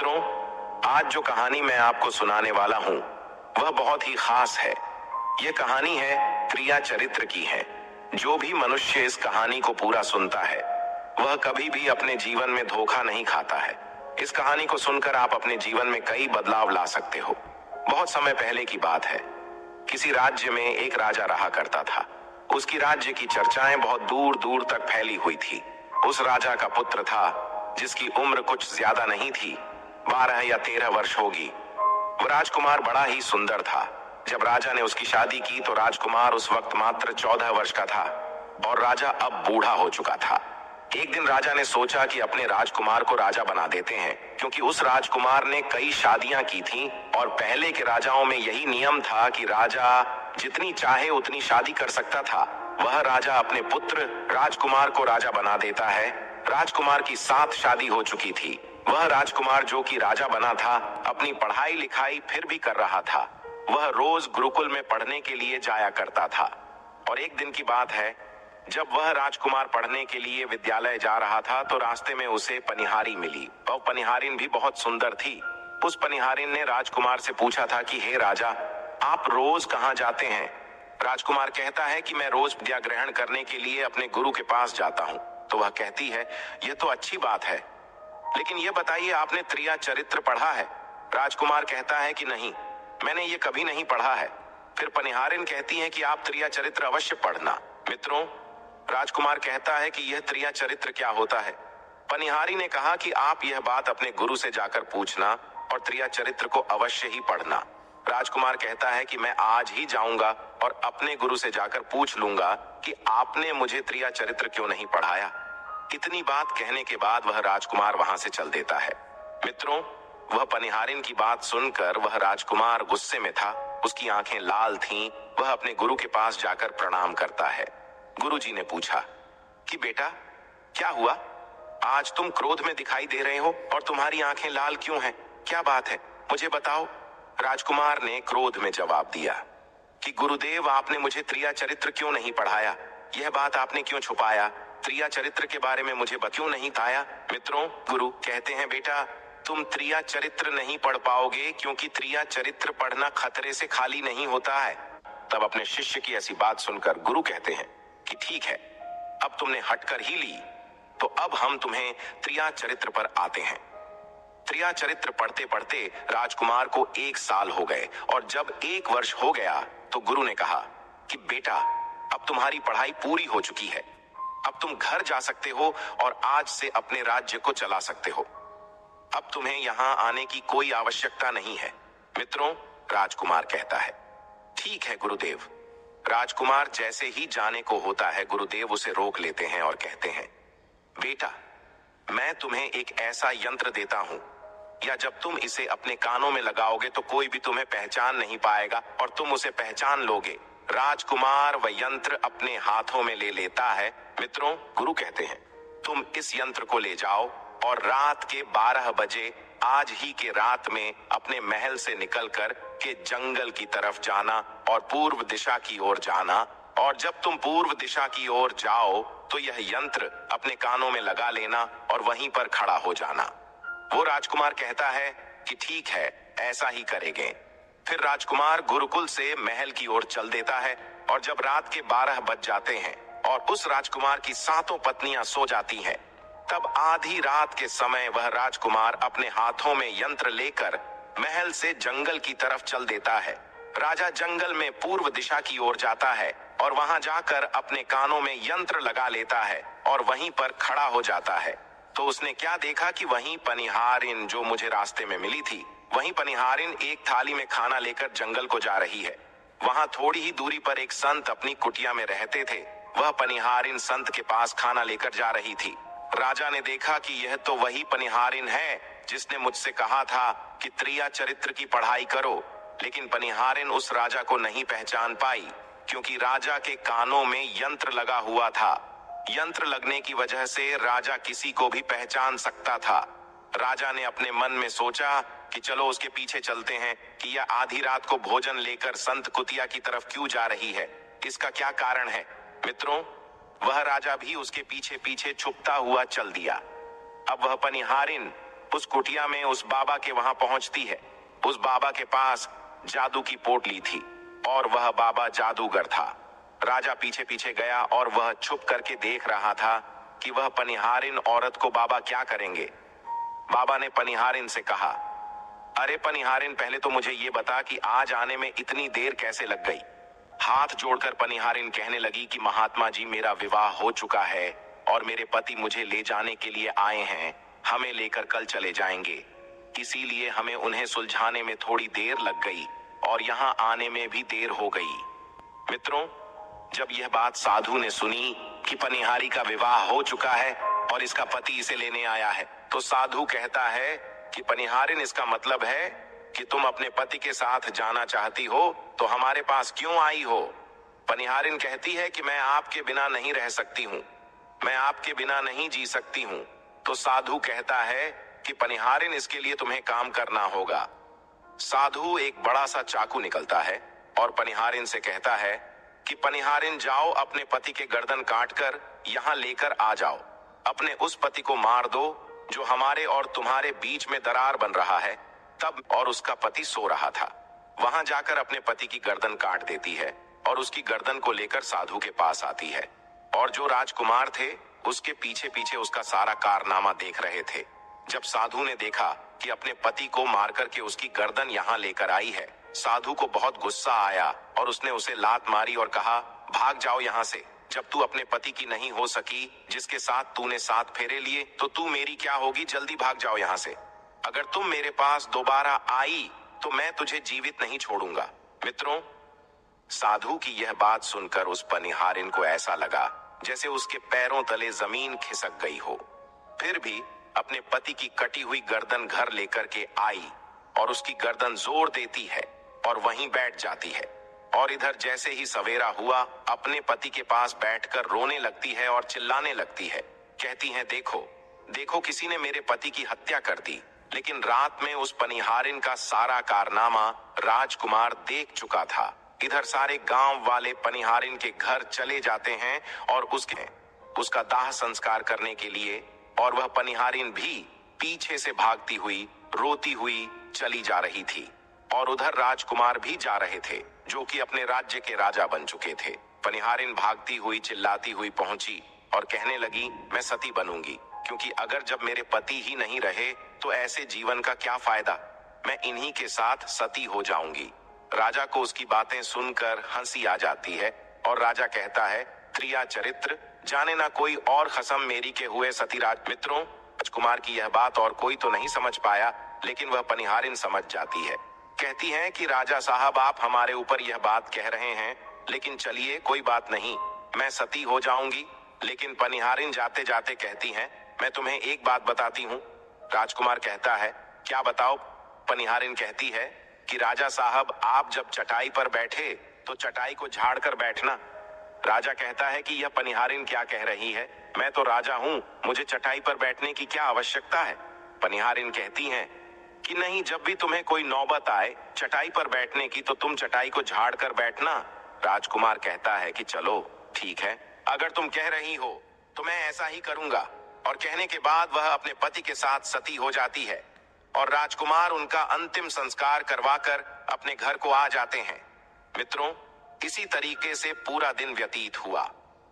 मित्रों, आज जो कहानी मैं आपको सुनाने वाला हूं वह बहुत ही खास है। यह कहानी है त्रिया चरित्र की है। जो भी मनुष्य इस कहानी को पूरा सुनता है वह कभी भी अपने जीवन में धोखा नहीं खाता है। इस कहानी को सुनकर आप अपने जीवन में कई बदलाव ला सकते हो। बहुत समय पहले की बात है। किसी राज्य में एक राजा रहा करता था। उसकी राज्य की चर्चाएं बहुत दूर दूर तक फैली हुई थी। उस राजा का पुत्र था जिसकी उम्र कुछ ज्यादा नहीं थी, 12 या 13 वर्ष होगी। वह राजकुमार बड़ा ही सुंदर था। जब राजा ने उसकी शादी की तो राजकुमार उस वक्त मात्र 14 वर्ष का था और राजा अब बूढ़ा हो चुका था। एक दिन राजा ने सोचा कि अपने राजकुमार को राजा बना देते हैं, क्योंकि उस राजकुमार ने कई शादियां की थीं और पहले के राजाओं में यही नियम था कि राजा जितनी चाहे उतनी शादी कर सकता था। वह राजा अपने पुत्र राजकुमार को राजा बना देता है। राजकुमार की 7 शादी हो चुकी थी। वह राजकुमार जो कि राजा बना था अपनी पढ़ाई लिखाई फिर भी कर रहा था। वह रोज गुरुकुल में पढ़ने के लिए जाया करता था। और एक दिन की बात है, जब वह राजकुमार पढ़ने के लिए विद्यालय जा रहा था तो रास्ते में उसे पनिहारी मिली। वह पनिहारिन भी बहुत सुंदर थी। उस पनिहारिन ने राजकुमार से पूछा था कि हे राजा, आप रोज कहाँ जाते हैं? राजकुमार कहता है कि मैं रोज विद्या ग्रहण करने के लिए अपने गुरु के पास जाता हूँ। तो वह कहती है, यह तो अच्छी बात है, लेकिन यह बताइए आपने त्रिया चरित्र पढ़ा है? राजकुमार कहता है कि नहीं, मैंने ये कभी नहीं पढ़ा है। फिर पनिहारिन कहती है कि आप त्रिया चरित्र अवश्य पढ़ना। मित्रों, राजकुमार कहता है कि यह त्रिया चरित्र क्या होता है? पनिहारी ने कहा कि आप यह बात अपने गुरु से जाकर पूछना और त्रिया चरित्र को अवश्य ही पढ़ना। राजकुमार कहता है कि मैं आज ही जाऊंगा और अपने गुरु से जाकर पूछ लूंगा कि आपने मुझे त्रिया चरित्र क्यों नहीं पढ़ाया। इतनी बात कहने के बाद वह राजकुमार वहां से चल देता है। मित्रों, वह पनिहारिन की बात सुनकर वह राजकुमार गुस्से में था। उसकी आंखें लाल थीं। वह अपने गुरु के पास जाकर प्रणाम करता है। गुरुजी ने पूछा कि बेटा, क्या हुआ? आज तुम क्रोध में दिखाई दे रहे हो और तुम्हारी आंखें लाल क्यों हैं? क्या बात है, मुझे बताओ। राजकुमार ने क्रोध में जवाब दिया कि गुरुदेव, आपने मुझे त्रिया चरित्र क्यों नहीं पढ़ाया? यह बात आपने क्यों छुपाया? त्रिया चरित्र के बारे में मुझे क्यों नहीं बताया? मित्रों, गुरु कहते हैं, बेटा, तुम त्रिया चरित्र नहीं पढ़ पाओगे क्योंकि त्रिया चरित्र पढ़ना खतरे से खाली नहीं होता है। तब अपने शिष्य की ऐसी बात सुनकर गुरु कहते हैं कि ठीक है, अब तुमने हटकर ही ली, तो अब हम तुम्हें त्रिया चरित्र पर आते हैं। त्रिया चरित्र पढ़ते पढ़ते राजकुमार को 1 साल हो गए और जब 1 वर्ष हो गया तो गुरु ने कहा कि बेटा, अब तुम्हारी पढ़ाई पूरी हो चुकी है। अब तुम घर जा सकते हो और आज से अपने राज्य को चला सकते हो। अब तुम्हें यहाँ आने की कोई आवश्यकता नहीं है। मित्रों, राजकुमार कहता है, ठीक है गुरुदेव। राजकुमार जैसे ही जाने को होता है, गुरुदेव उसे रोक लेते हैं और कहते हैं, बेटा, मैं तुम्हें एक ऐसा यंत्र देता हूं, या जब तुम इसे अपने कानों में लगाओगे तो कोई भी तुम्हें पहचान नहीं पाएगा और तुम उसे पहचान लोगे। राजकुमार वह यंत्र अपने हाथों में ले लेता है। मित्रों, गुरु कहते हैं, तुम इस यंत्र को ले जाओ और रात के 12 बजे आज ही के रात में अपने महल से निकलकर के जंगल की तरफ जाना और पूर्व दिशा की ओर जाना। और जब तुम पूर्व दिशा की ओर जाओ तो यह यंत्र अपने कानों में लगा लेना और वहीं पर खड़ा हो जाना। वो राजकुमार कहता है कि ठीक है, ऐसा ही करेंगे। फिर राजकुमार गुरुकुल से महल की ओर चल देता है और जब रात के 12 बज जाते हैं और उस राजकुमार की 7 पत्नियां सो जाती हैं, तब आधी रात के समय वह राजकुमार अपने हाथों में यंत्र लेकर महल से जंगल की तरफ चल देता है। राजा जंगल में पूर्व दिशा की ओर जाता है और वहां जाकर अपने कानों में यंत्र लगा लेता है और वहीं पर खड़ा हो जाता है। तो उसने क्या देखा कि वहीं पनिहारिन जो मुझे रास्ते में मिली थी, वहीं पनिहारिन एक थाली में खाना लेकर जंगल को जा रही है। वहां थोड़ी ही दूरी पर एक संत अपनी कुटिया में रहते थे। वह पनिहारिन संत के पास खाना लेकर जा रही थी। राजा ने देखा कि यह तो वही पनिहारिन है जिसने मुझसे कहा था कि त्रिया चरित्र की पढ़ाई करो। लेकिन पनिहारिन उस राजा को नहीं पहचान पाई, क्योंकि राजा के कानों में यंत्र लगा हुआ था। यंत्र लगने की वजह से राजा किसी को भी पहचान सकता था। राजा ने अपने मन में सोचा कि चलो उसके पीछे चलते हैं कि यह आधी रात को भोजन लेकर संत कुतिया की तरफ क्यों जा रही है, इसका क्या कारण है। मित्रों, वह राजा भी उसके पीछे पीछे छुपता हुआ चल दिया। अब वह पनिहारिन उस कुटिया में उस बाबा के वहां पहुंचती है। उस बाबा के पास जादू की पोटली थी और वह बाबा जादूगर था। राजा पीछे पीछे गया और वह छुप करके देख रहा था कि वह पनिहारिन औरत को बाबा क्या करेंगे। बाबा ने पनिहारिन से कहा, अरे पनिहारिन, पहले तो मुझे ये बता कि आज आने में इतनी देर कैसे लग गई। हाथ जोड़कर पनिहारिन कहने लगी कि महात्मा जी, मेरा विवाह हो चुका है और मेरे पति मुझे ले जाने के लिए आए हैं। हमें लेकर कल चले जाएंगे, इसीलिए हमें उन्हें सुलझाने में थोड़ी देर लग गई और यहाँ आने में भी देर हो गई। मित्रों, जब यह बात साधु ने सुनी कि पनिहारी का विवाह हो चुका है और इसका पति इसे लेने आया है, तो साधु कहता है कि पनिहारिन, इसका मतलब है कि तुम अपने पति के साथ जाना चाहती हो, तो हमारे पास क्यों आई हो। पनिहारिन कहती है कि मैं आपके बिना नहीं रह सकती हूँ, मैं आपके बिना नहीं जी सकती हूँ। तो साधु कहता है कि पनिहारिन, इसके लिए तुम्हें काम करना होगा। साधु एक बड़ा सा चाकू निकलता है और पनिहारिन से कहता है कि पनिहारिन, जाओ अपने पति के गर्दन काटकर यहाँ लेकर आ जाओ। अपने उस पति को मार दो जो हमारे और तुम्हारे बीच में दरार बन रहा है। तब और उसका पति सो रहा था। वहां जाकर अपने पति की गर्दन काट देती है और उसकी गर्दन को लेकर साधु के पास आती है। और जो राजकुमार थे उसके पीछे पीछे उसका सारा कारनामा देख रहे थे। जब साधु ने देखा कि अपने पति को मार करके उसकी गर्दन यहाँ लेकर आई है, साधु को बहुत गुस्सा आया और उसने उसे लात मारी और कहा, भाग जाओ यहाँ से। जब तू अपने पति की नहीं हो सकी, जिसके साथ तूने 7 फेरे लिए, तो तू मेरी क्या होगी। जल्दी भाग जाओ यहाँ से। अगर तुम मेरे पास दोबारा आई तो मैं तुझे जीवित नहीं छोड़ूंगा। मित्रों, साधु की यह बात सुनकर उस पनिहारिन को ऐसा लगा जैसे उसके पैरों तले जमीन खिसक गई हो। फिर भी अपने पति की कटी हुई गर्दन घर लेकर के आई और उसकी गर्दन जोर देती है और वहीं बैठ जाती है। और इधर जैसे ही सवेरा हुआ, अपने पति के पास बैठकर रोने लगती है और चिल्लाने लगती है। कहती है, देखो देखो, किसी ने मेरे पति की हत्या कर दी। लेकिन रात में उस पनिहारिन का सारा कारनामा राजकुमार देख चुका था। इधर सारे गांव वाले पनिहारिन के घर चले जाते हैं और उसका दाह संस्कार करने के लिए, और वह पनिहारिन भी पीछे से भागती हुई रोती हुई चली जा रही थी। और उधर राजकुमार भी जा रहे थे जो कि अपने राज्य के राजा बन चुके थे। पनिहारिन भागती हुई चिल्लाती हुई पहुंची और कहने लगी, मैं सती बनूंगी, क्योंकि अगर जब मेरे पति ही नहीं रहे तो ऐसे जीवन का क्या फायदा। मैं इन्हीं के साथ सती हो जाऊंगी। राजा को उसकी बातें सुनकर हंसी आ जाती है और राजा कहता है, त्रिया चरित्र, जाने ना कोई और खसम मेरी के हुए सतीराज। मित्रों, राजकुमार की यह बात और कोई तो नहीं समझ पाया, लेकिन वह पनिहारिन समझ जाती है। कहती है कि राजा साहब, आप हमारे ऊपर यह बात कह रहे हैं, लेकिन चलिए कोई बात नहीं, मैं सती हो जाऊंगी। लेकिन पनिहारिन जाते जाते कहती हैं, मैं तुम्हें एक बात बताती हूँ। राजकुमार कहता है, क्या बताओ। पनिहारिन कहती है कि राजा साहब, आप जब चटाई पर बैठे तो चटाई को झाड़ कर बैठना। राजा कहता है कि यह पनिहारिन क्या कह रही है, मैं तो राजा हूँ, मुझे चटाई पर बैठने की क्या आवश्यकता है। पनिहारिन कहती हैं कि नहीं, जब भी तुम्हें कोई नौबत आए चटाई पर बैठने की तो तुम चटाई को झाड़ कर बैठना। राजकुमार कहता है कि चलो ठीक है, अगर तुम कह रही हो तो मैं ऐसा ही करूंगा। और कहने के बाद वह अपने पति के साथ सती हो जाती है और राजकुमार उनका अंतिम संस्कार करवाकर अपने घर को आ जाते हैं। मित्रों, इसी तरीके से पूरा दिन व्यतीत हुआ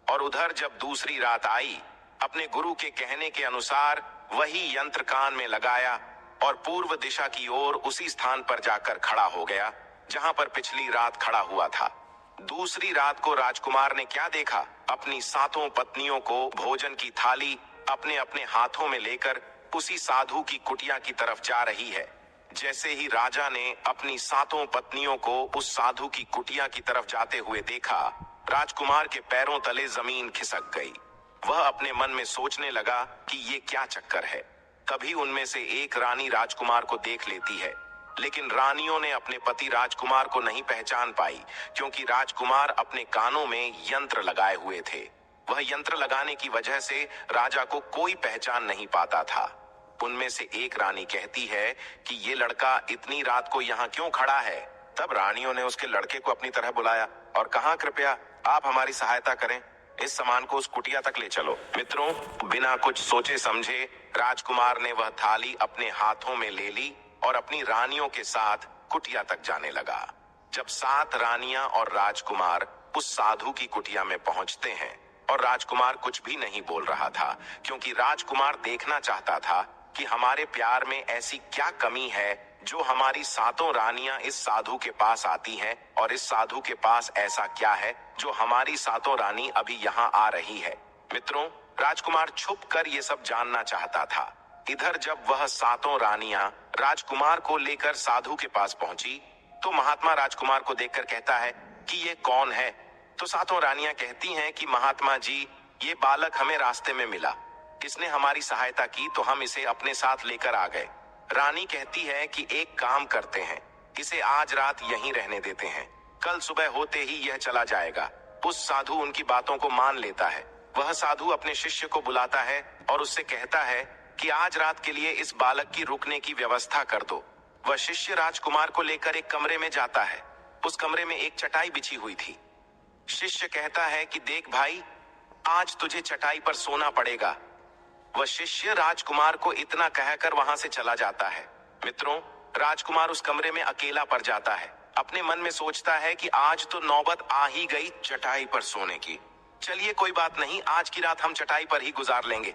और उधर जब दूसरी रात आई, अपने गुरु के कहने के अनुसार वही यंत्र कान में लगाया और पूर्व दिशा की ओर उसी स्थान पर जाकर खड़ा हो गया जहां पर पिछली रात खड़ा हुआ था। दूसरी रात को राजकुमार ने क्या देखा, अपनी 7 पत्नियों को भोजन की थाली अपने अपने हाथों में लेकर उसी साधु की कुटिया की तरफ जा रही है। जैसे ही राजा ने अपनी 7 पत्नियों को उस साधु की कुटिया की तरफ जाते हुए देखा, राजकुमार के पैरों तले जमीन खिसक गई। वह अपने मन में सोचने लगा कि ये क्या चक्कर है। तभी उनमें से एक रानी राजकुमार को देख लेती है, लेकिन रानियों ने अपने पति राजकुमार को नहीं पहचान पाई, क्योंकि राजकुमार अपने कानों में यंत्र लगाए हुए थे। वह यंत्र लगाने की वजह से राजा को कोई पहचान नहीं पाता था। उनमें से एक रानी कहती है कि ये लड़का इतनी रात को यहाँ क्यों खड़ा है। तब रानियों ने उसके लड़के को अपनी तरह बुलाया और कहा, कृपया आप हमारी सहायता करें, इस सामान को उस कुटिया तक ले चलो। मित्रों, बिना कुछ सोचे समझे राजकुमार ने वह थाली अपने हाथों में ले ली और अपनी रानियों के साथ कुटिया तक जाने लगा। जब 7 रानियां और राजकुमार उस साधु की कुटिया में पहुंचते हैं और राजकुमार कुछ भी नहीं बोल रहा था, क्योंकि राजकुमार देखना चाहता था कि हमारे प्यार में ऐसी क्या कमी है जो हमारी 7 रानियां इस साधु के पास आती हैं, और इस साधु के पास ऐसा क्या है जो हमारी 7 रानी अभी यहाँ आ रही है। मित्रों, राजकुमार छुप कर ये सब जानना चाहता था। इधर जब वह 7 रानियां राजकुमार को लेकर साधु के पास पहुंची तो महात्मा राजकुमार को देखकर कहता है कि ये कौन है। तो 7 रानियां कहती हैं कि महात्मा जी, ये बालक हमें रास्ते में मिला, इसने हमारी सहायता की तो हम इसे अपने साथ लेकर आ गए। रानी कहती है कि एक काम करते हैं, इसे आज रात यहीं रहने देते हैं, कल सुबह होते ही यह चला जाएगा। उस साधु उनकी बातों को मान लेता है। वह साधु अपने शिष्य को बुलाता है और उससे कहता है कि आज रात के लिए इस बालक की रुकने की व्यवस्था कर दो। वह शिष्य राजकुमार को लेकर एक कमरे में जाता है। उस कमरे में एक चटाई बिछी हुई थी। शिष्य कहता है कि देख भाई, आज तुझे चटाई पर सोना पड़ेगा। वह शिष्य राजकुमार को इतना कहकर वहां से चला जाता है। मित्रों, राजकुमार उस कमरे में अकेला पड़ जाता है। अपने मन में सोचता है कि आज तो नौबत आ ही गई चटाई पर सोने की। चलिए कोई बात नहीं, आज की रात हम चटाई पर ही गुजार लेंगे।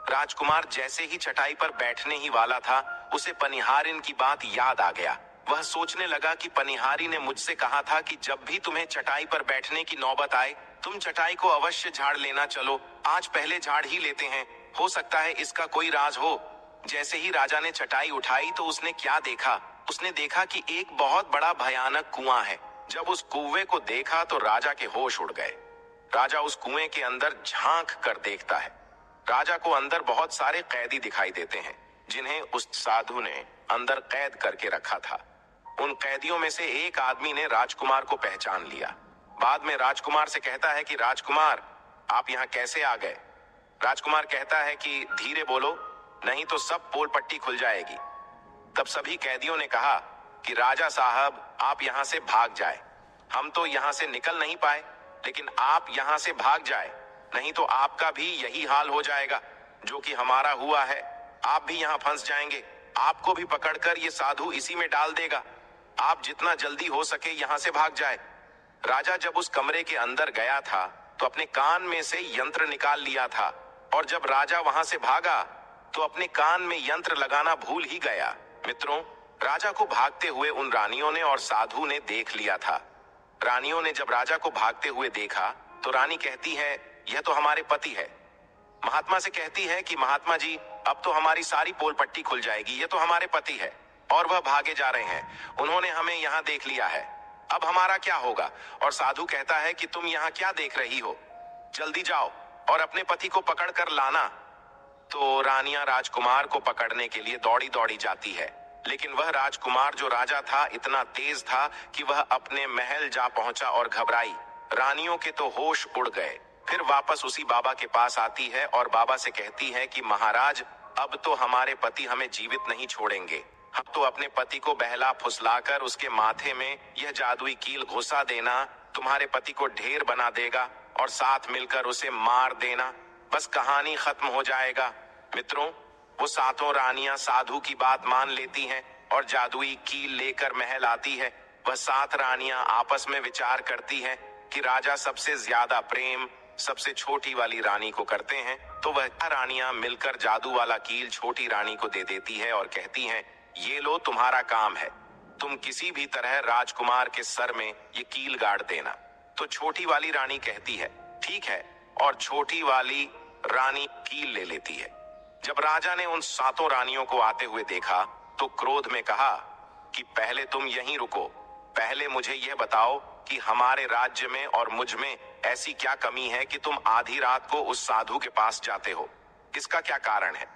राजकुमार जैसे ही चटाई पर बैठने ही वाला था, उसे पनिहारिन की बात याद आ गया। वह सोचने लगा कि पनिहारी ने मुझसे कहा था कि जब भी तुम्हें चटाई पर बैठने की नौबत आए, तुम चटाई को अवश्य झाड़ लेना। चलो आज पहले झाड़ ही लेते हैं, हो सकता है इसका कोई राज हो। जैसे ही राजा ने चटाई उठाई तो उसने क्या देखा? उसने देखा कि एक बहुत बड़ा भयानक कुआं है। जब उस कुएं को देखा तो राजा के होश उड़ गए। राजा उस कुएं के अंदर झांक कर देखता है। राजा को अंदर बहुत सारे कैदी दिखाई देते हैं, जिन्हें उस साधु ने अंदर कैद करके रखा था। उन कैदियों में से एक आदमी ने राजकुमार को पहचान लिया। बाद में राजकुमार से कहता है कि राजकुमार, आप यहाँ कैसे आ गए? राजकुमार कहता है कि धीरे बोलो, नहीं तो सब पोल पट्टी खुल जाएगी। तब सभी कैदियों ने कहा कि राजा साहब, आप यहाँ से भाग जाए। हम तो यहाँ से निकल नहीं पाए, लेकिन आप यहाँ से भाग जाए, नहीं तो आपका भी यही हाल हो जाएगा जो कि हमारा हुआ है। आप भी यहाँ फंस जाएंगे, आपको भी पकड़कर ये साधु इसी में डाल देगा। आप जितना जल्दी हो सके यहाँ से भाग जाए। राजा जब उस कमरे के अंदर गया था तो अपने कान में से यंत्र निकाल लिया था, और जब राजा वहां से भागा तो अपने कान में यंत्र लगाना भूल ही गया। मित्रों, राजा को भागते हुए उन रानियों ने और साधु ने देख लिया था। रानियों ने जब राजा को भागते हुए देखा तो रानी कहती है, यह तो हमारे पति है। महात्मा से कहती है कि महात्मा जी, अब तो हमारी सारी पोल पट्टी खुल जाएगी, ये तो हमारे पति है और वह भागे जा रहे हैं। उन्होंने हमें यहाँ देख लिया है, अब हमारा क्या होगा? और साधु कहता है कि तुम यहाँ क्या देख रही हो, जल्दी जाओ और अपने पति को पकड़ कर लाना। तो रानियां राजकुमार को पकड़ने के लिए दौड़ी दौड़ी जाती है, लेकिन वह राजकुमार जो राजा था इतना तेज था कि वह अपने महल जा पहुंचा और घबराई। रानियों के तो होश उड़ गए। फिर वापस उसी बाबा के पास आती है और बाबा से कहती है कि महाराज, अब तो हमारे पति हमें जीवित नहीं छोड़ेंगे। हम तो अपने पति को बहला फुसलाकर उसके माथे में यह जादुई कील घुसा देना तुम्हारे पति को ढेर बना देगा और साथ मिलकर उसे मार देना, बस कहानी खत्म हो जाएगा। मित्रों, वो 7 रानियां साधु की बात मान लेती हैं और जादुई कील लेकर महल आती है। वह 7 रानियां आपस में विचार करती हैं कि राजा सबसे ज्यादा प्रेम सबसे छोटी वाली रानी को करते हैं, तो वह रानियां मिलकर जादू वाला कील छोटी रानी को दे देती है और कहती हैं, ये लो तुम्हारा काम है, तुम किसी भी तरह राजकुमार के सर में ये कील गाड़ देना। तो छोटी वाली रानी कहती है ठीक है, और छोटी वाली रानी कील ले लेती है। जब राजा ने उन 7 रानियों को आते हुए देखा तो क्रोध में कहा कि पहले तुम यहीं रुको, पहले मुझे यह बताओ कि हमारे राज्य में और मुझ में ऐसी क्या कमी है कि तुम आधी रात को उस साधु के पास जाते हो, इसका क्या कारण है?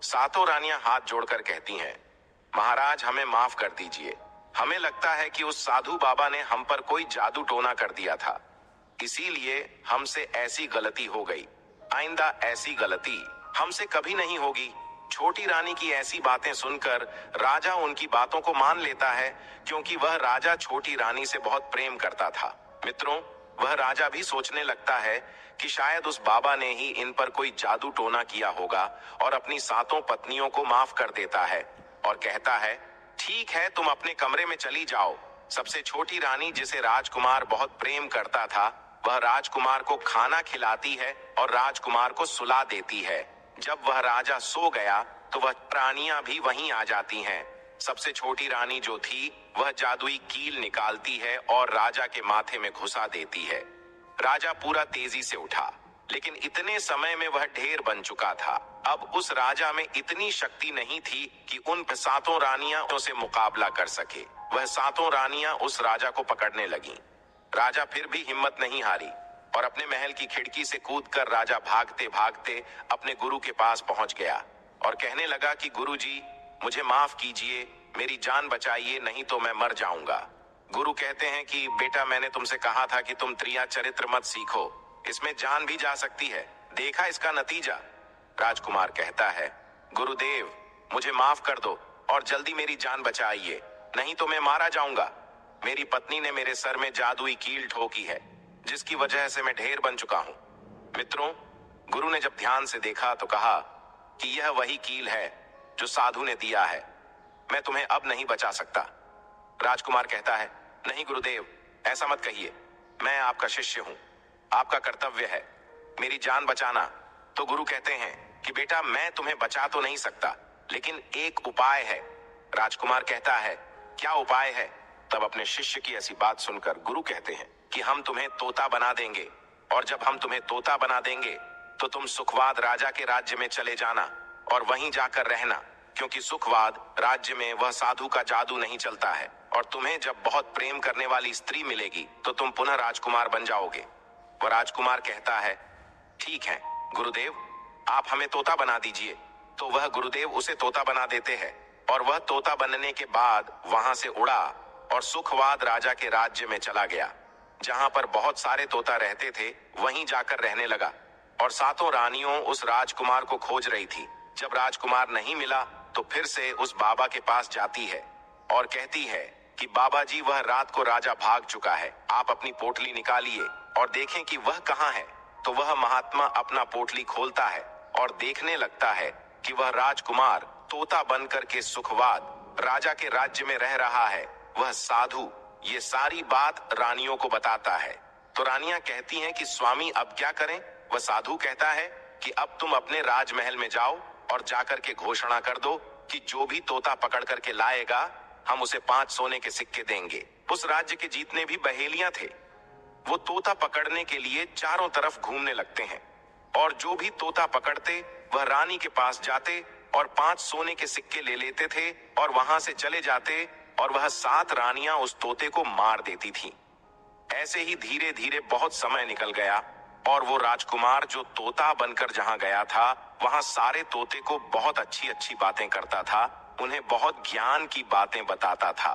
7 रानियां हाथ जोड़कर कहती हैं, महाराज हमें माफ कर दीजिए, हमें लगता है कि उस साधु बाबा ने हम पर कोई जादू टोना कर दिया था, इसीलिए हमसे ऐसी गलती हो गई। आइंदा ऐसी गलती हमसे कभी नहीं होगी। छोटी रानी की ऐसी बातें सुनकर राजा उनकी बातों को मान लेता है, क्योंकि वह राजा छोटी रानी से बहुत प्रेम करता था। मित्रों, वह राजा भी सोचने लगता है कि शायद उस बाबा ने ही इन पर कोई जादू टोना किया होगा और अपनी 7 पत्नियों को माफ कर देता है और कहता है, ठीक है, तुम अपने कमरे में चली जाओ। सबसे छोटी रानी, जिसे राजकुमार बहुत प्रेम करता था, वह राजकुमार को खाना खिलाती है और राजकुमार को सुला देती है। जब वह राजा सो गया तो वह रानियां भी वहीं आ जाती हैं। सबसे छोटी रानी जो थी, वह जादुई कील निकालती है और राजा के माथे में घुसा देती है। राजा पूरा तेजी से उठा, लेकिन इतने समय में वह ढेर बन चुका था। अब उस राजा में इतनी शक्ति नहीं थी कि उन 7 रानियां से मुकाबला कर सके। वह 7 रानियां उस राजा को पकड़ने लगीं। राजा फिर भी हिम्मत नहीं हारी और अपने महल की खिड़की से कूदकर राजा भागते भागते अपने गुरु के पास पहुंच गया और कहने लगा कि गुरुजी, मुझे माफ कीजिए, मेरी जान बचाइए, नहीं तो मैं मर जाऊंगा। गुरु कहते हैं कि बेटा, मैंने तुमसे कहा था कि तुम त्रिया चरित्र मत सीखो, इसमें जान भी जा सकती है, देखा इसका नतीजा। राजकुमार कहता है, गुरुदेव, मुझे माफ कर दो और जल्दी मेरी जान बचाइए, नहीं तो मैं मारा जाऊंगा। मेरी पत्नी ने मेरे सर में जादुई कील ठोकी है, जिसकी वजह से मैं ढेर बन चुका हूं। मित्रों, गुरु ने जब ध्यान से देखा तो कहा कि यह वही कील है जो साधु ने दिया है, मैं तुम्हें अब नहीं बचा सकता। राजकुमार कहता है, नहीं गुरुदेव, ऐसा मत कहिए, मैं आपका शिष्य हूं, आपका कर्तव्य है मेरी जान बचाना। तो गुरु कहते हैं कि बेटा, मैं तुम्हें बचा तो नहीं सकता, लेकिन एक उपाय है। राजकुमार कहता है, क्या उपाय है? तब अपने शिष्य की ऐसी बात सुनकर गुरु कहते हैं कि हम तुम्हें तोता बना देंगे, और जब हम तुम्हें तोता बना देंगे तो तुम सुखवाद राजा के राज्य में चले जाना और वहीं जाकर रहना, क्योंकि सुखवाद राज्य में वह साधु का जादू नहीं चलता है, और तुम्हें जब बहुत प्रेम करने वाली स्त्री मिलेगी तो तुम पुनः राजकुमार बन जाओगे। वह राजकुमार कहता है, ठीक है गुरुदेव, आप हमें तोता बना दीजिए। तो वह गुरुदेव उसे तोता बना देते हैं और वह तोता बनने के बाद वहां से उड़ा और सुखवाद राजा के राज्य में चला गया। जहां पर बहुत सारे तोता रहते थे, वहीं जाकर रहने लगा और 7 रानियों उस राजकुमार को खोज रही थी। जब राजकुमार नहीं मिला तो फिर से उस बाबा के पास जाती है और कहती है कि बाबा जी, वह रात को राजा भाग चुका है, आप अपनी पोटली निकालिए और देखें कि वह कहाँ है। तो वह महात्मा अपना पोटली खोलता है और देखने लगता है कि वह राजकुमार तोता बनकर के सुखवाद राजा के राज्य में रह रहा है। वह साधु ये सारी बात रानियों को बताता है। तो रानियां कहती हैं कि स्वामी, अब क्या करें? वह साधु कहता है कि अब तुम अपने राजमहल में जाओ और जाकर के घोषणा कर दो कि जो भी तोता पकड़ करके लाएगा, हम उसे 5 सोने के सिक्के देंगे। उस राज्य के जितने भी बहेलियां थे, वो तोता पकड़ने के लिए चारों तरफ घूमने लगते हैं और जो भी तोता पकड़ते वह रानी के पास जाते और 5 सोने के सिक्के ले लेते थे और वहां से चले जाते और वह 7 रानियां उस तोते को मार देती थीं। ऐसे ही धीरे धीरे बहुत समय निकल गया और वो राजकुमार जो तोता बनकर जहां गया था, वहां सारे तोते को बहुत अच्छी अच्छी बातें करता था, उन्हें बहुत ज्ञान की बातें बताता था।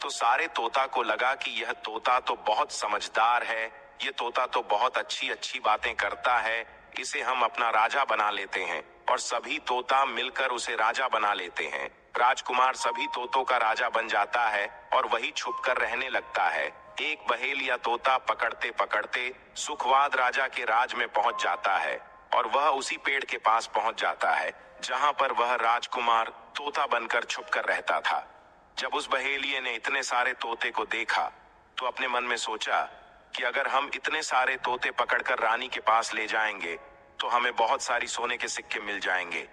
तो सारे तोता को लगा कि यह तोता तो बहुत समझदार है, ये तोता तो बहुत अच्छी अच्छी बातें करता है, इसे हम अपना राजा बना लेते हैं। और सभी तोता मिलकर उसे राजा बना लेते हैं। राजकुमार सभी तोतों का राजा बन जाता है और वही छुपकर रहने लगता है। एक बहेलिया तोता पकड़ते पकड़ते सुखवाद राजा के राज में पहुंच जाता है और वह उसी पेड़ के पास पहुंच जाता है जहां पर वह राजकुमार तोता बनकर छुपकर रहता था। जब उस बहेलिये ने इतने सारे तोते को देखा तो अपने मन में सोचा कि अगर हम इतने सारे तोते पकड़कर रानी के पास ले जाएंगे तो हमें बहुत सारी सोने के सिक्के मिल जाएंगे।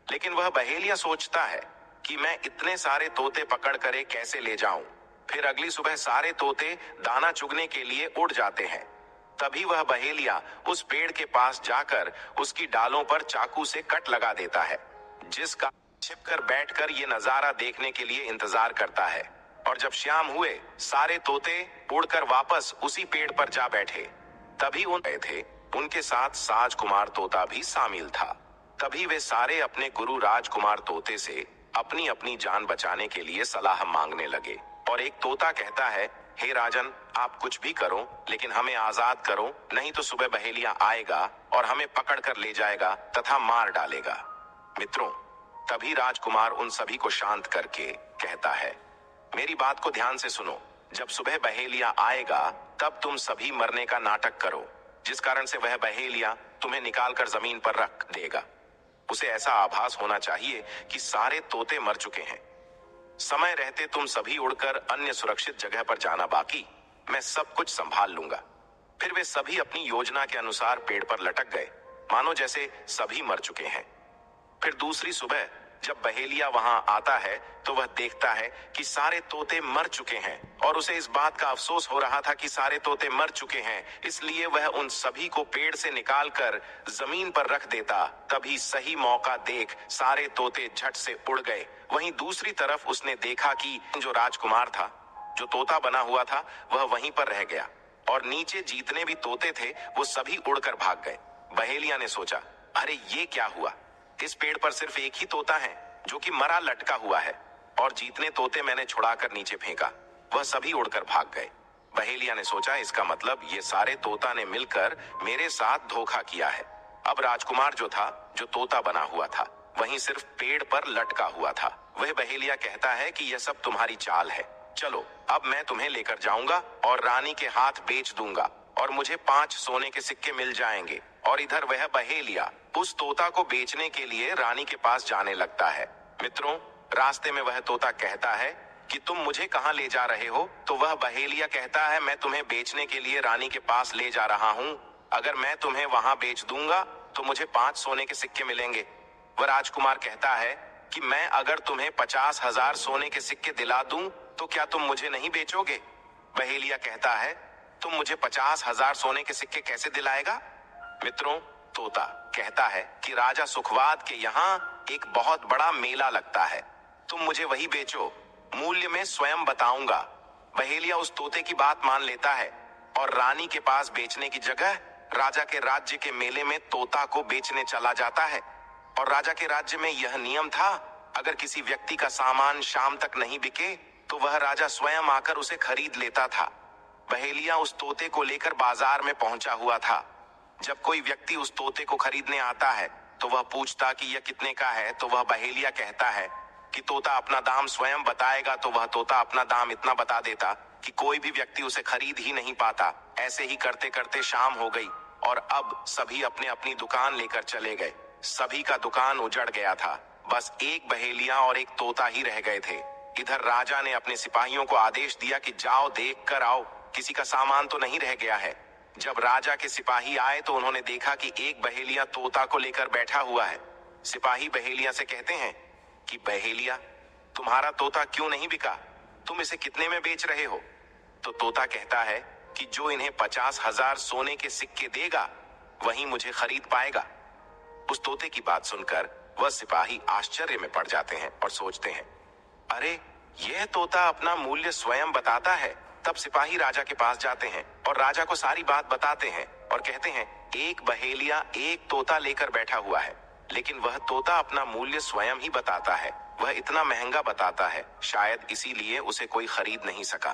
लेकिन वह बहेलिया सोचता है कि मैं इतने सारे तोते पकड़कर ये कैसे ले जाऊं। फिर अगली सुबह सारे तोते दाना चुगने के लिए उड़ जाते हैं। तभी वह बहेलिया उस पेड़ के पास जाकर उसकी डालों पर चाकू से कट लगा देता है, जिसका छिपकर बैठकर ये नजारा देखने के लिए इंतजार करता है। और जब शाम हुए, सारे तोते उड़कर वापस उसी पेड़ पर जा बैठे। तभी उनके साथ राजकुमार तोता भी शामिल था। तभी वे सारे अपने गुरु राजकुमार तोते से अपनी अपनी जान बचाने के लिए सलाह मांगने लगे। और एक तोता कहता है, हे राजन, आप कुछ भी करो लेकिन हमें आजाद करो, नहीं तो सुबह बहेलिया आएगा और हमें पकड़ कर ले जाएगा तथा मार डालेगा। मित्रों, तभी राजकुमार उन सभी को शांत करके कहता है, मेरी बात को ध्यान से सुनो। जब सुबह बहेलिया आएगा तब तुम सभी मरने का नाटक करो, जिस कारण से वह बहेलिया तुम्हें निकालकर जमीन पर रख देगा। उसे ऐसा आभास होना चाहिए कि सारे तोते मर चुके हैं। समय रहते तुम सभी उड़कर अन्य सुरक्षित जगह पर जाना, बाकी मैं सब कुछ संभाल लूंगा। फिर वे सभी अपनी योजना के अनुसार पेड़ पर लटक गए, मानो जैसे सभी मर चुके हैं। फिर दूसरी सुबह जब बहेलिया वहां आता है तो वह देखता है कि सारे तोते मर चुके हैं और उसे इस बात का अफसोस हो रहा था कि सारे तोते मर चुके हैं, इसलिए वह उन सभी को पेड़ से निकालकर जमीन पर रख देता। तभी सही मौका देख सारे तोते झट से उड़ गए। वहीं दूसरी तरफ उसने देखा कि जो राजकुमार था, जो तोता बना हुआ था, वह वहीं पर रह गया और नीचे जितने भी तोते थे वो सभी उड़कर भाग गए। बहेलिया ने सोचा, अरे ये क्या हुआ, इस पेड़ पर सिर्फ एक ही तोता है जो कि मरा लटका हुआ है और जितने तोते मैंने छुड़ाकर नीचे फेंका वह सभी उड़कर भाग गए। बहेलिया ने सोचा, इसका मतलब ये सारे तोता ने मिलकर मेरे साथ धोखा किया है। अब राजकुमार जो था, जो तोता बना हुआ था, वहीं सिर्फ पेड़ पर लटका हुआ था। वह बहेलिया कहता है कि यह सब तुम्हारी चाल है, चलो अब मैं तुम्हें लेकर जाऊंगा और रानी के हाथ बेच दूंगा और मुझे 5 सोने के सिक्के मिल जाएंगे। और इधर वह बहेलिया उस तोता को बेचने के लिए रानी के पास जाने लगता है। मित्रों, रास्ते में वह तोता कहता है कि तुम मुझे कहां ले जा रहे हो? तो वह बहेलिया कहता है, मैं तुम्हें बेचने के लिए रानी के पास ले जा रहा हूं। अगर मैं तुम्हें वहां बेच दूंगा तो मुझे 5 सोने के सिक्के मिलेंगे। वह राजकुमार कहता है कि मैं अगर तुम्हें 50,000 सोने के सिक्के दिला दूं तो क्या तुम मुझे नहीं बेचोगे? बहेलिया कहता है, तुम मुझे 50,000 सोने के सिक्के कैसे दिलाएगा? मित्रों, तोता कहता है कि राजा सुखवाद के यहाँ एक बहुत बड़ा मेला लगता है, तुम मुझे वही बेचो, मूल्य में स्वयं बताऊंगा। बहेलिया उस तोते की बात मान लेता है और रानी के पास बेचने की जगह राजा के राज्य के मेले में तोता को बेचने चला जाता है। और राजा के राज्य में यह नियम था, अगर किसी व्यक्ति का सामान शाम तक नहीं बिके तो वह राजा स्वयं आकर उसे खरीद लेता था। बहेलिया उस तोते को लेकर बाजार में पहुंचा हुआ था। जब कोई व्यक्ति उस तोते को खरीदने आता है तो वह पूछता कि यह कितने का है, तो वह बहेलिया कहता है कि तोता अपना दाम स्वयं बताएगा। तो वह तोता अपना दाम इतना बता देता कि कोई भी व्यक्ति उसे खरीद ही नहीं पाता। ऐसे ही करते करते शाम हो गई और अब सभी अपने अपनी दुकान लेकर चले गए। सभी का दुकान उजड़ गया था, बस एक बहेलिया और एक तोता ही रह गए थे। इधर राजा ने अपने सिपाहियों को आदेश दिया कि जाओ देख कर आओ, किसी का सामान तो नहीं रह गया है। जब राजा के सिपाही आए तो उन्होंने देखा कि एक बहेलिया तोता को लेकर बैठा हुआ है। सिपाही बहेलिया से कहते हैं कि बहेलिया, तुम्हारा तोता क्यों नहीं बिका? तुम इसे कितने में बेच रहे हो? तो तोता कहता है कि जो इन्हें 50,000 सोने के सिक्के देगा वही मुझे खरीद पाएगा। उस तोते की बात सुनकर वह सिपाही आश्चर्य में पड़ जाते हैं और सोचते हैं, अरे यह तोता अपना मूल्य स्वयं बताता है। तब सिपाही राजा के पास जाते हैं और राजा को सारी बात बताते हैं और कहते हैं, एक बहेलिया एक तोता लेकर बैठा हुआ है, लेकिन वह तोता अपना मूल्य स्वयं ही बताता है। वह इतना महंगा बताता है, शायद इसीलिए उसे कोई खरीद नहीं सका।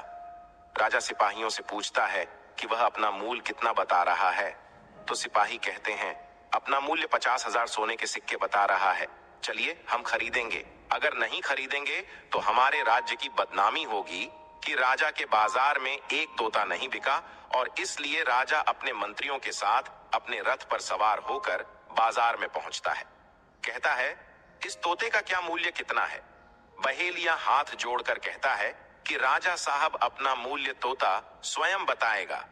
राजा सिपाहियों से पूछता है कि वह अपना मूल्य कितना बता रहा है। तो सिपाही कहते हैं, अपना मूल्य 50,000 सोने के सिक्के बता रहा है, चलिए हम खरीदेंगे। अगर नहीं खरीदेंगे तो हमारे राज्य की बदनामी होगी कि राजा के बाजार में एक तोता नहीं बिका। और इसलिए राजा अपने मंत्रियों के साथ अपने रथ पर सवार होकर बाजार में पहुंचता है। कहता है, इस तोते का क्या मूल्य कितना है? बहेलिया हाथ जोड़कर कहता है कि राजा साहब अपना मूल्य तोता स्वयं बताएगा।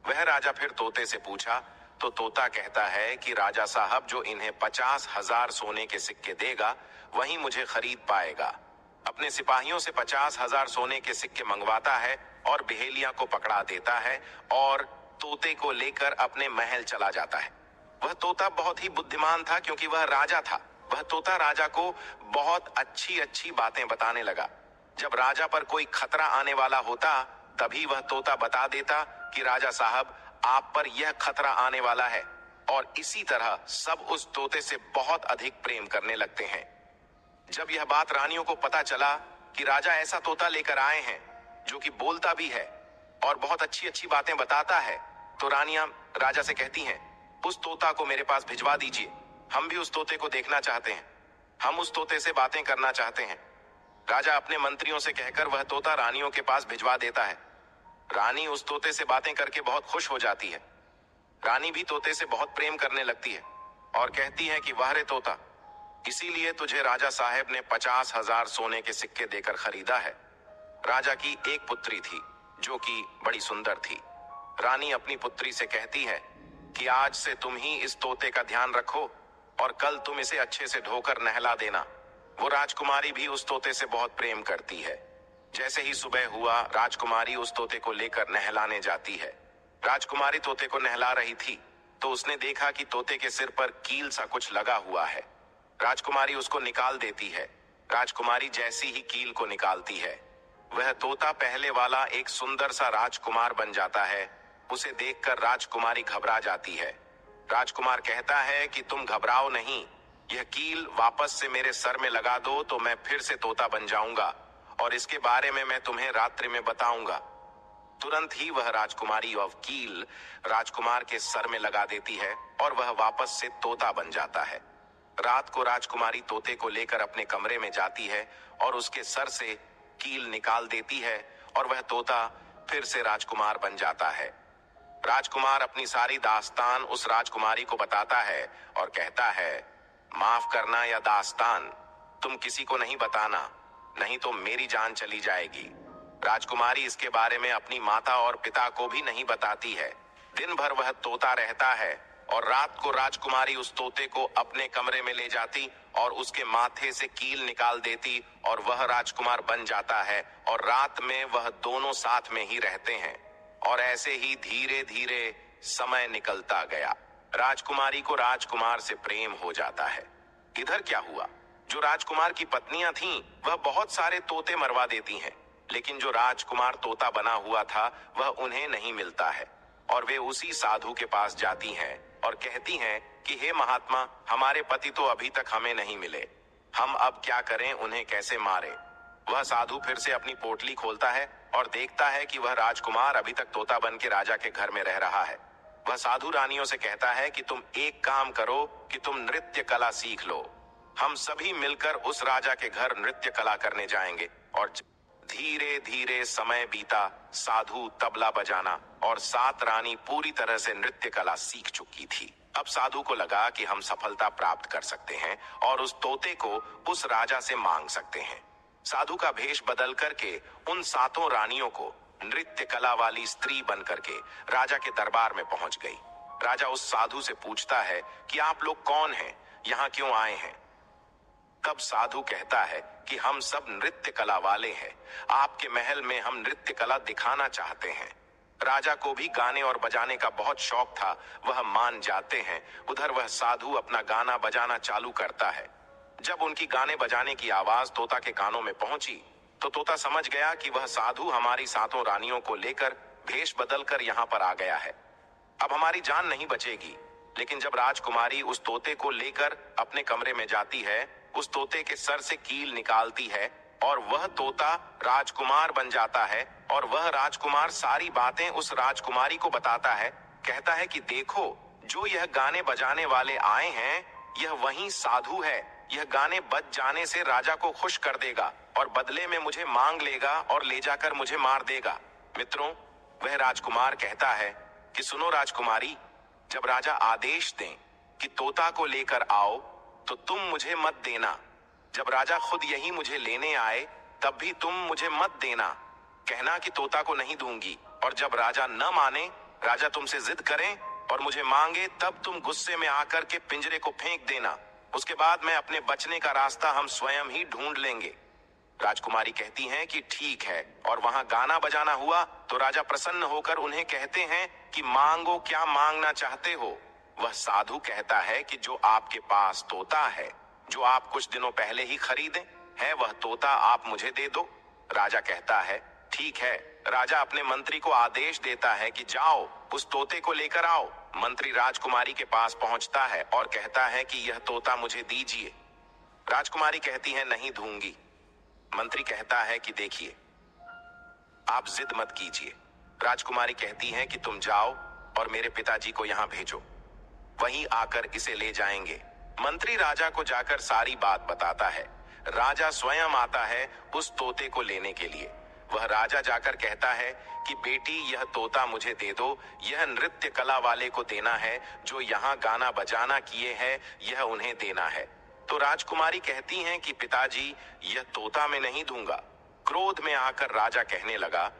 वह राजा फिर तोते से पूछा तो तोता कहता है कि राजा साहब जो इन्हें 50,000 सोने के सिक्के देगा वही मुझे खरीद पाएगा। अपने सिपाहियों से 50,000 सोने के सिक्के मंगवाता है और बहेलिया को पकड़ा देता है और तोते को लेकर अपने महल चला जाता है। वह तोता बहुत ही बुद्धिमान था क्योंकि वह राजा था। वह तोता राजा को बहुत अच्छी अच्छी बातें बताने लगा। जब राजा पर कोई खतरा आने वाला होता तभी वह तोता बता देता कि राजा साहब आप पर यह खतरा आने वाला है। और इसी तरह सब उस तोते से बहुत अधिक प्रेम करने लगते हैं। जब यह बात रानियों को पता चला कि राजा ऐसा तोता लेकर आए हैं जो कि बोलता भी है और बहुत अच्छी अच्छी बातें बताता है, तो रानियां राजा से कहती हैं, उस तोता को मेरे पास भिजवा दीजिए, हम भी उस तोते को देखना चाहते हैं, हम उस तोते से बातें करना चाहते हैं। राजा अपने मंत्रियों से कहकर वह तोता रानियों के पास भिजवा देता है। रानी उस तोते से बातें करके बहुत खुश हो जाती है। रानी भी तोते से बहुत प्रेम करने लगती है और कहती है कि वाह रे तोता, इसीलिए तुझे राजा साहब ने 50,000 सोने के सिक्के देकर खरीदा है। राजा की एक पुत्री थी जो कि बड़ी सुंदर थी। रानी अपनी पुत्री से कहती है कि आज से तुम ही इस तोते का ध्यान रखो और कल तुम इसे अच्छे से धोकर नहला देना। वो राजकुमारी भी उस तोते से बहुत प्रेम करती है। जैसे ही सुबह हुआ, राजकुमारी उस तोते को लेकर नहलाने जाती है। राजकुमारी तोते को नहला रही थी तो उसने देखा कि तोते के सिर पर कील सा कुछ लगा हुआ है। राजकुमारी उसको निकाल देती है। राजकुमारी जैसी ही कील को निकालती है, वह तोता पहले वाला एक सुंदर सा राजकुमार बन जाता है। उसे देखकर राजकुमारी घबरा जाती है। राजकुमार कहता है कि तुम घबराओ नहीं, यह कील वापस से मेरे सर में लगा दो तो मैं फिर से तोता बन जाऊंगा और इसके बारे में मैं तुम्हें रात्रि में बताऊंगा। तुरंत ही वह राजकुमारी वह कील राजकुमार के सर में लगा देती है और वह वापस से तोता बन जाता है। रात को राजकुमारी तोते को लेकर अपने कमरे में जाती है और उसके सर से कील निकाल देती है और वह तोता फिर से राजकुमार बन जाता है। राजकुमार अपनी सारी दास्तान उस राजकुमारी को बताता है और कहता है, माफ करना या दास्तान तुम किसी को नहीं बताना, नहीं तो मेरी जान चली जाएगी। राजकुमारी इसके बारे में अपनी माता और पिता को भी नहीं बताती है। दिन भर वह तोता रहता है और रात को राजकुमारी उस तोते को अपने कमरे में ले जाती और उसके माथे से कील निकाल देती और वह राजकुमार बन जाता है और रात में वह दोनों साथ में ही रहते हैं। और ऐसे ही धीरे धीरे समय निकलता गया। राजकुमारी को राजकुमार से प्रेम हो जाता है। इधर क्या हुआ, जो राजकुमार की पत्नियां थीं, वह बहुत सारे तोते मरवा देती हैं, लेकिन जो राजकुमार तोता बना हुआ था वह उन्हें नहीं मिलता है और वे उसी साधु के पास जाती हैं और कहती हैं कि हे महात्मा, हमारे पति तो अभी तक हमें नहीं मिले, हम अब क्या करें, उन्हें कैसे मारें। वह साधु फिर से अपनी पोटली खोलता है और देखता है कि वह राजकुमार अभी तक तोता बन के राजा के घर में रह रहा है। वह साधु रानियों से कहता है कि तुम एक काम करो कि तुम नृत्य कला सीख लो, हम सभी मिलकर उस राजा के घर नृत्य कला करने जाएंगे। और धीरे धीरे समय बीता। साधु तबला बजाना और 7 रानी पूरी तरह से नृत्य कला सीख चुकी थी। अब साधु को लगा कि हम सफलता प्राप्त कर सकते हैं और उस तोते को उस राजा से मांग सकते हैं। साधु का भेष बदल करके उन 7 रानियों को नृत्य कला वाली स्त्री बन करके राजा के दरबार में पहुंच गई। राजा उस साधु से पूछता है कि आप लोग कौन हैं, यहाँ क्यों आए हैं। तब साधु कहता है कि हम सब नृत्य कला वाले हैं, आपके महल में हम नृत्य कला दिखाना चाहते हैं। राजा को भी गाने और बजाने का बहुत शौक था, वह मान जाते हैं। उधर वह साधु अपना गाना बजाना चालू करता है। जब उनकी गाने बजाने की आवाज तोता के कानों में पहुंची तो तोता समझ गया कि वह साधु हमारी 7 रानियों को लेकर भेष बदल कर यहाँ पर आ गया है, अब हमारी जान नहीं बचेगी। लेकिन जब राजकुमारी उस तोते को लेकर अपने कमरे में जाती है, उस तोते के सर से कील निकालती है और वह तोता राजकुमार बन जाता है और वह राजकुमार सारी बातें उस राजकुमारी को बताता है। कहता है कि देखो, जो यह गाने बजाने वाले आए हैं, यह वही साधु है। यह गाने बज जाने से राजा को खुश कर देगा और बदले में मुझे मांग लेगा और ले जाकर मुझे मार देगा। मित्रों, वह राजकुमार कहता है कि सुनो राजकुमारी, जब राजा आदेश दें कि तोता को लेकर आओ तो तुम मुझे मत देना। जब राजा खुद यही मुझे लेने आए तब भी तुम मुझे मत देना। कहना कि तोता को नहीं दूंगी, और जब राजा न माने, राजा तुमसे जिद करें और मुझे मांगे, तब तुम गुस्से में आकर के पिंजरे को फेंक देना। उसके बाद मैं अपने बचने का रास्ता हम स्वयं ही ढूंढ लेंगे। राजकुमारी कहती हैं कि ठीक है, और वहां गाना बजाना हुआ तो राजा प्रसन्न होकर उन्हें कहते हैं कि मांगो, क्या मांगना चाहते हो। वह साधु कहता है कि जो आपके पास तोता है, जो आप कुछ दिनों पहले ही खरीदे है, वह तोता आप मुझे दे दो। राजा कहता है ठीक है। राजा अपने मंत्री को आदेश देता है कि जाओ उस तोते को लेकर आओ। मंत्री राजकुमारी के पास पहुंचता है और कहता है कि यह तोता मुझे दीजिए। राजकुमारी कहती है नहीं दूंगी। मंत्री कहता है कि देखिए, आप जिद मत कीजिए। राजकुमारी कहती है कि तुम जाओ और मेरे पिताजी को यहाँ भेजो, वहीं आकर इसे ले जाएंगे। मंत्री राजा को जाकर सारी बात बताता है। राजा स्वयं आता है उस तोते को लेने के लिए। वह राजा जाकर कहता है कि बेटी यह तोता मुझे दे दो, यह नृत्य कला वाले को देना है, जो यहाँ गाना बजाना किए हैं यह उन्हें देना है। तो राजकुमारी कहती हैं कि पिताजी यह तोता मैं नहीं दूंगा। क्रोध में आकर राजा कहने लगा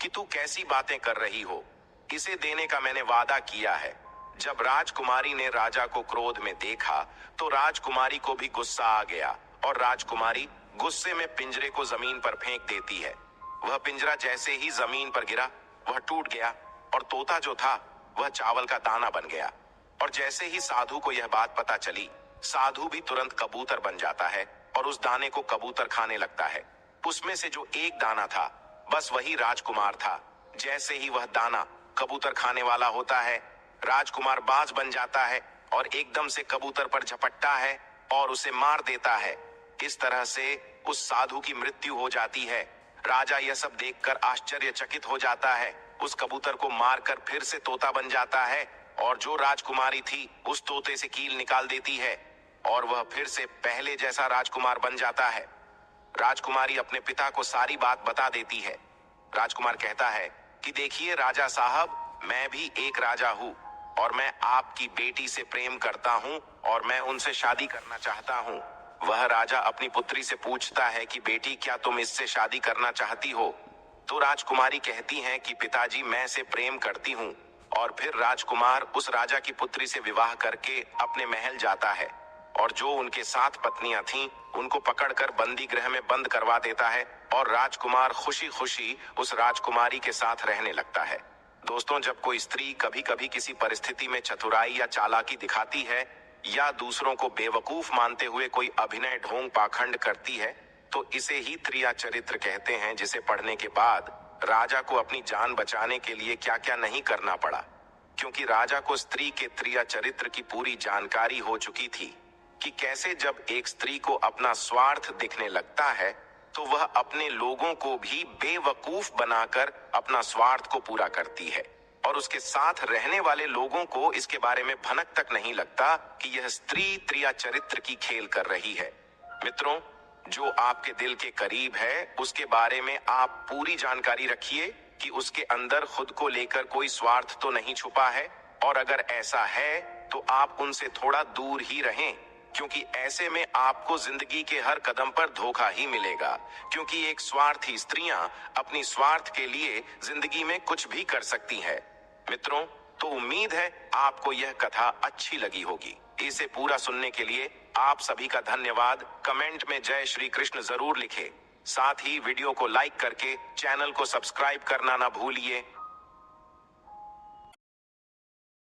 कि तू कैसी बातें कर रही हो, इसे देने का मैंने वादा किया है। जब राजकुमारी ने राजा को क्रोध में देखा तो राजकुमारी को भी गुस्सा आ गया और राजकुमारी गुस्से में पिंजरे को जमीन पर फेंक देती है। वह पिंजरा जैसे ही जमीन पर गिरा वह टूट गया और तोता जो था वह चावल का दाना बन गया। और जैसे ही साधु को यह बात पता चली, साधु भी तुरंत कबूतर बन जाता है और उस दाने को कबूतर खाने लगता है। उसमें से जो एक दाना था बस वही राजकुमार था। जैसे ही वह दाना कबूतर खाने वाला होता है, राजकुमार बाज बन जाता है और एकदम से कबूतर पर झपटता है और उसे मार देता है। इस तरह से उस साधु की मृत्यु हो जाती है। राजा यह सब देखकर आश्चर्यचकित हो जाता है। उस कबूतर को मारकर फिर से तोता बन जाता है और जो राजकुमारी थी उस तोते से कील निकाल देती है और वह फिर से पहले जैसा राजकुमार बन जाता है। राजकुमारी अपने पिता को सारी बात बता देती है। राजकुमार कहता है कि देखिए राजा साहब, मैं भी एक राजा हूँ और मैं आपकी बेटी से प्रेम करता हूँ और मैं उनसे शादी करना चाहता हूँ। वह राजा अपनी पुत्री से पूछता है कि बेटी क्या तुम इससे शादी करना चाहती हो? तो राजकुमारी कहती हैं कि पिताजी मैं से प्रेम करती हूँ। और फिर राजकुमार उस राजा की पुत्री से विवाह करके अपने महल जाता है और जो उनके 7 पत्नियां थीं उनको पकड़कर बंदी गृह में बंद करवा देता है और राजकुमार खुशी खुशी उस राजकुमारी के साथ रहने लगता है। दोस्तों, जब कोई स्त्री कभी कभी किसी परिस्थिति में चतुराई या चालाकी दिखाती है या दूसरों को बेवकूफ मानते हुए कोई अभिनय ढोंग पाखंड करती है तो इसे ही त्रिया चरित्र कहते हैं, जिसे पढ़ने के बाद राजा को अपनी जान बचाने के लिए क्या क्या नहीं करना पड़ा, क्योंकि राजा को स्त्री के त्रिया चरित्र की पूरी जानकारी हो चुकी थी कि कैसे जब एक स्त्री को अपना स्वार्थ दिखने लगता है तो वह अपने लोगों को भी बेवकूफ बनाकर अपना स्वार्थ को पूरा करती है और उसके साथ रहने वाले लोगों को इसके बारे में भनक तक नहीं लगता कि यह स्त्री त्रिया चरित्र की खेल कर रही है। मित्रों, जो आपके दिल के करीब है उसके बारे में आप पूरी जानकारी रखिए कि उसके अंदर खुद को लेकर कोई स्वार्थ तो नहीं छुपा है, और अगर ऐसा है तो आप उनसे थोड़ा दूर ही रहें, क्योंकि ऐसे में आपको जिंदगी के हर कदम पर धोखा ही मिलेगा, क्योंकि एक स्वार्थी स्त्रियां अपनी स्वार्थ के लिए जिंदगी में कुछ भी कर सकती है। मित्रों, तो उम्मीद है आपको यह कथा अच्छी लगी होगी। इसे पूरा सुनने के लिए आप सभी का धन्यवाद। कमेंट में जय श्री कृष्ण जरूर लिखें। साथ ही वीडियो को लाइक करके चैनल को सब्सक्राइब करना ना भूलिए।